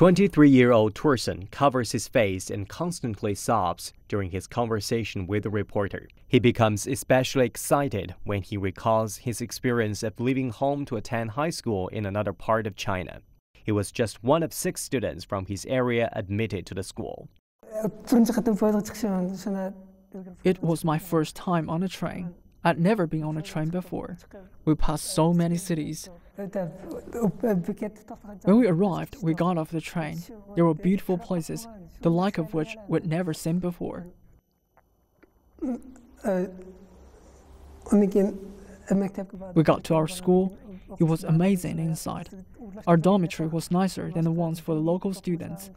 23-year-old Tursun covers his face and constantly sobs during his conversation with the reporter. He becomes especially excited when he recalls his experience of leaving home to attend high school in another part of China. He was just one of 6 students from his area admitted to the school. It was my first time on a train. I'd never been on a train before. We passed so many cities. When we arrived, we got off the train. There were beautiful places, the like of which we'd never seen before. We got to our school. It was amazing inside. Our dormitory was nicer than the ones for the local students.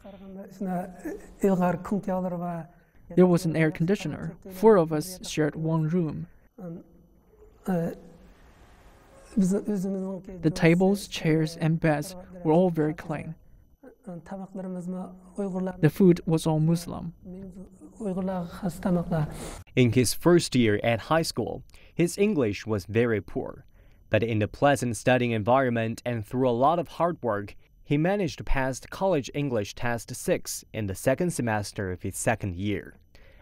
There was an air conditioner. 4 of us shared one room. The tables, chairs, and beds were all very clean. The food was all Muslim. In his first year at high school, his English was very poor. But in the pleasant studying environment and through a lot of hard work, he managed to pass the College English Test 6 in the 2nd semester of his 2nd year.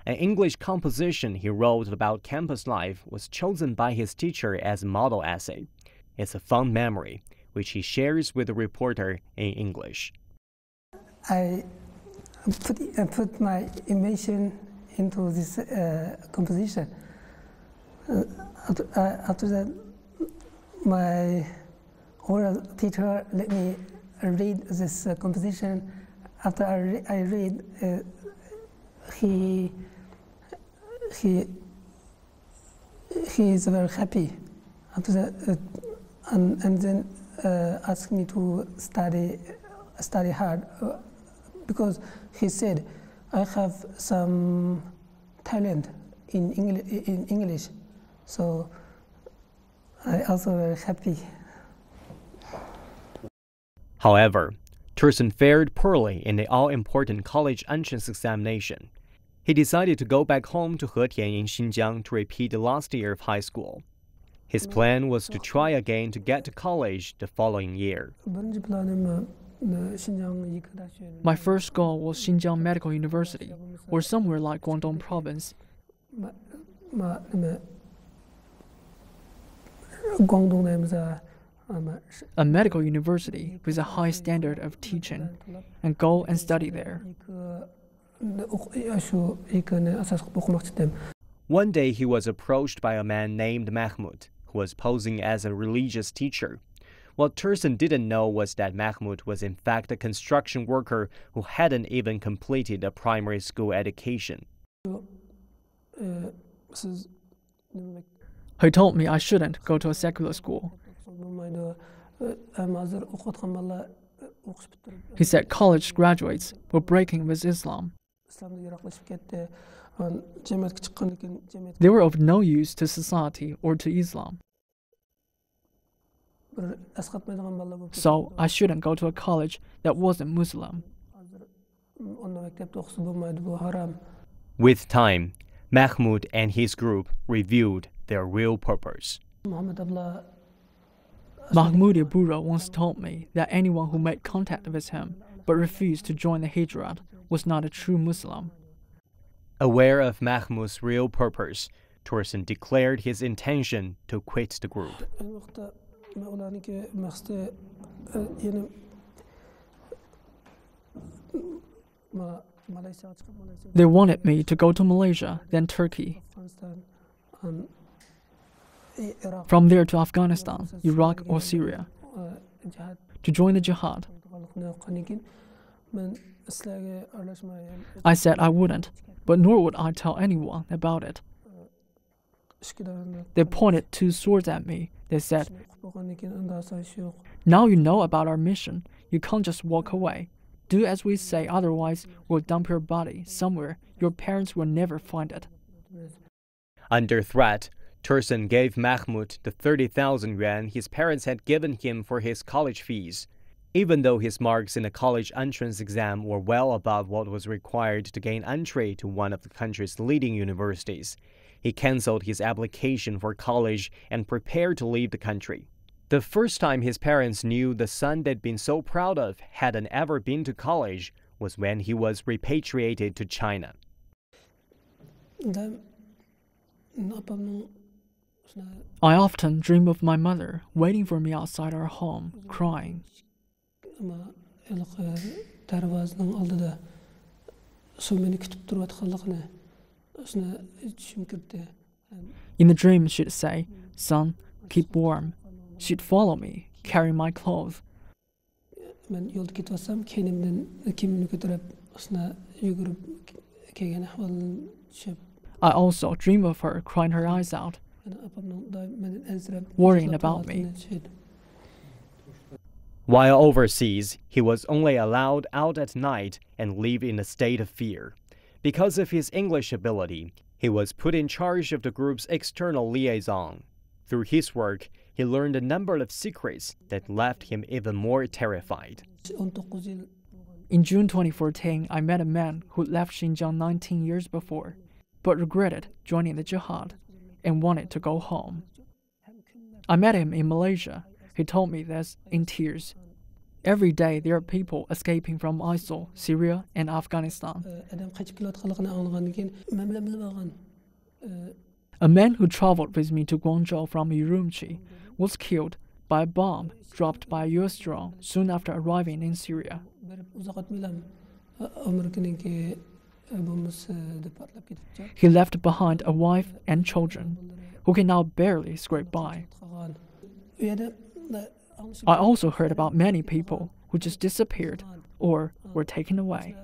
An English composition he wrote about campus life was chosen by his teacher as a model essay. It's a fond memory, which he shares with the reporter in English. I put my emotion into this composition. After that, my oral teacher let me read this composition. After I read, he is very happy. After that, and then asked me to study hard, because he said I have some talent in English, so I also very happy. However, Tursun fared poorly in the all-important college entrance examination. He decided to go back home to Hetian in Xinjiang to repeat the last year of high school. His plan was to try again to get to college the following year. My first goal was Xinjiang Medical University, or somewhere like Guangdong Province. A medical university with a high standard of teaching, and go and study there. One day he was approached by a man named Mahmud, who was posing as a religious teacher. What Tursun didn't know was that Mahmud was in fact a construction worker who hadn't even completed a primary school education. He told me I shouldn't go to a secular school. He said college graduates were breaking with Islam. They were of no use to society or to Islam. So I shouldn't go to a college that wasn't Muslim. With time, Mahmud and his group revealed their real purpose. Mahmoud Ibura once told me that anyone who made contact with him but refused to join the Hijrat was not a true Muslim. Aware of Mahmud's real purpose, Tursun declared his intention to quit the group. They wanted me to go to Malaysia, then Turkey. From there to Afghanistan, Iraq or Syria, to join the jihad. I said I wouldn't, but nor would I tell anyone about it. They pointed 2 swords at me. They said, "Now you know about our mission. You can't just walk away. Do as we say, otherwise we'll dump your body somewhere. Your parents will never find it." Under threat, Tursun gave Mahmud the 30,000 yuan his parents had given him for his college fees. Even though his marks in the college entrance exam were well above what was required to gain entry to one of the country's leading universities, he cancelled his application for college and prepared to leave the country. The first time his parents knew the son they'd been so proud of hadn't ever been to college was when he was repatriated to China. I often dream of my mother waiting for me outside our home, crying. In the dream, she'd say, "Son, keep warm." She'd follow me, carry my clothes. I also dream of her crying her eyes out, worrying about me. While overseas, he was only allowed out at night and lived in a state of fear. Because of his English ability, he was put in charge of the group's external liaison. Through his work, he learned a number of secrets that left him even more terrified. In June 2014, I met a man who left Xinjiang 19 years before, but regretted joining the jihad and wanted to go home. I met him in Malaysia. He told me this in tears. Every day there are people escaping from ISIL, Syria, and Afghanistan. A man who traveled with me to Guangzhou from Urumqi was killed by a bomb dropped by a US drone soon after arriving in Syria. He left behind a wife and children, who can now barely scrape by. I also heard about many people who just disappeared or were taken away.